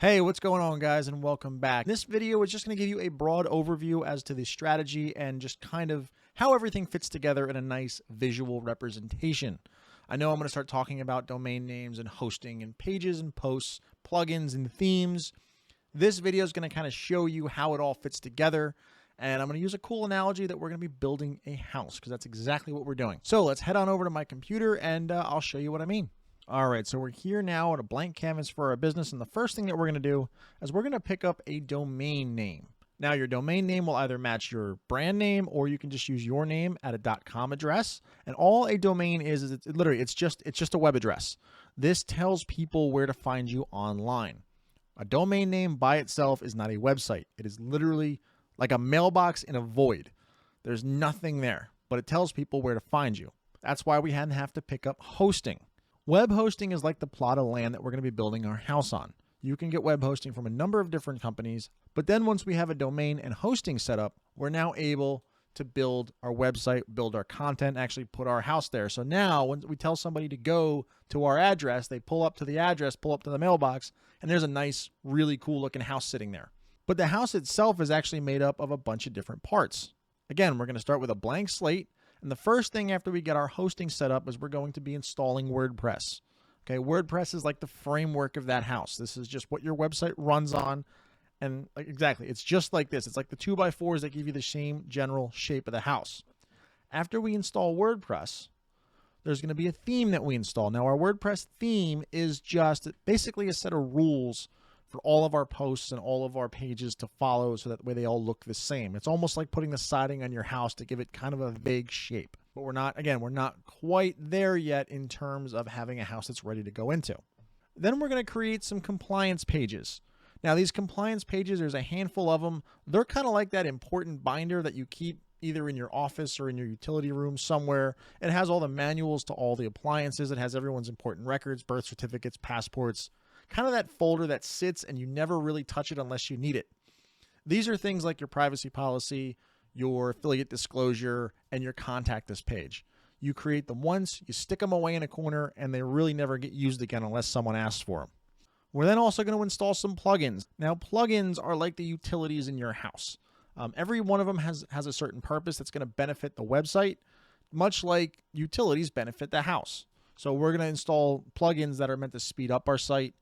Hey, what's going on, guys, and welcome back. This video is just going to give you a broad overview as to the strategy and just kind of how everything fits together in a nice visual representation. I know I'm going to start talking about domain names and hosting and pages and posts, plugins and themes. This video is going to kind of show you how it all fits together, and I'm going to use a cool analogy that we're going to be building a house because that's exactly what we're doing. So let's head on over to my computer and I'll show you what I mean. All right, so we're here now at a blank canvas for our business, and the first thing that we're going to do is we're going to pick up a domain name. Now, your domain name will either match your brand name, or you can just use your name at a .com address. And all a domain is it's just a web address. This tells people where to find you online. A domain name by itself is not a website. It is literally like a mailbox in a void. There's nothing there, but it tells people where to find you. That's why we have to pick up hosting. Web hosting is like the plot of land that we're going to be building our house on. You can get web hosting from a number of different companies, but then once we have a domain and hosting set up, we're now able to build our website, build our content, actually put our house there. So now when we tell somebody to go to our address, they pull up to the address, pull up to the mailbox, and there's a nice, really cool looking house sitting there. But the house itself is actually made up of a bunch of different parts. Again, we're going to start with a blank slate. And the first thing after we get our hosting set up is we're going to be installing WordPress. Okay, WordPress is like the framework of that house. This is just what your website runs on. And exactly, it's just like this. It's like the 2x4s that give you the same general shape of the house. After we install WordPress, there's going to be a theme that we install. Now, our WordPress theme is just basically a set of rules for all of our posts and all of our pages to follow, so that way they all look the same. It's almost like putting the siding on your house to give it kind of a vague shape. But we're not quite there yet in terms of having a house that's ready to go into. Then we're going to create some compliance pages. Now, these compliance pages, there's a handful of them. They're kind of like that important binder that you keep either in your office or in your utility room somewhere. It has all the manuals to all the appliances. It has everyone's important records, birth certificates, passports, kind of that folder that sits and you never really touch it unless you need it. These are things like your privacy policy, your affiliate disclosure, and your contact us page. You create them once, you stick them away in a corner, and they really never get used again unless someone asks for them. We're then also going to install some plugins. Now, plugins are like the utilities in your house. Every one of them has a certain purpose that's going to benefit the website, much like utilities benefit the house. So we're going to install plugins that are meant to speed up our site,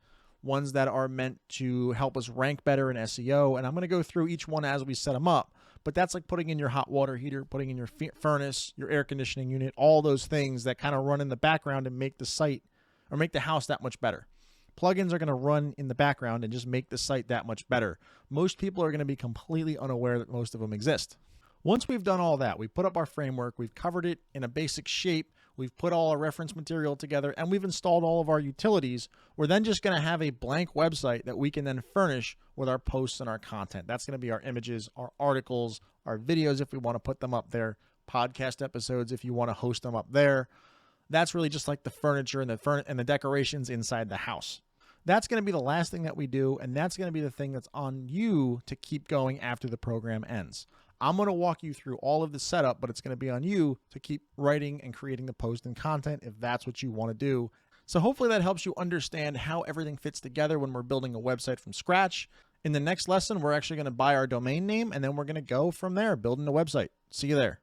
ones that are meant to help us rank better in SEO. And I'm going to go through each one as we set them up. But that's like putting in your hot water heater, putting in your furnace, your air conditioning unit, all those things that kind of run in the background and make the site or make the house that much better. Plugins are going to run in the background and just make the site that much better. Most people are going to be completely unaware that most of them exist. Once we've done all that, we've put up our framework, we've covered it in a basic shape, we've put all our reference material together, and we've installed all of our utilities, we're then just going to have a blank website that we can then furnish with our posts and our content. That's going to be our images, our articles, our videos if we want to put them up there, podcast episodes if you want to host them up there. That's really just like the furniture and the decorations inside the house. That's going to be the last thing that we do, and that's going to be the thing that's on you to keep going after the program ends. I'm going to walk you through all of the setup, but it's going to be on you to keep writing and creating the post and content if that's what you want to do. So hopefully that helps you understand how everything fits together when we're building a website from scratch. In the next lesson, we're actually going to buy our domain name, and then we're going to go from there, building a website. See you there.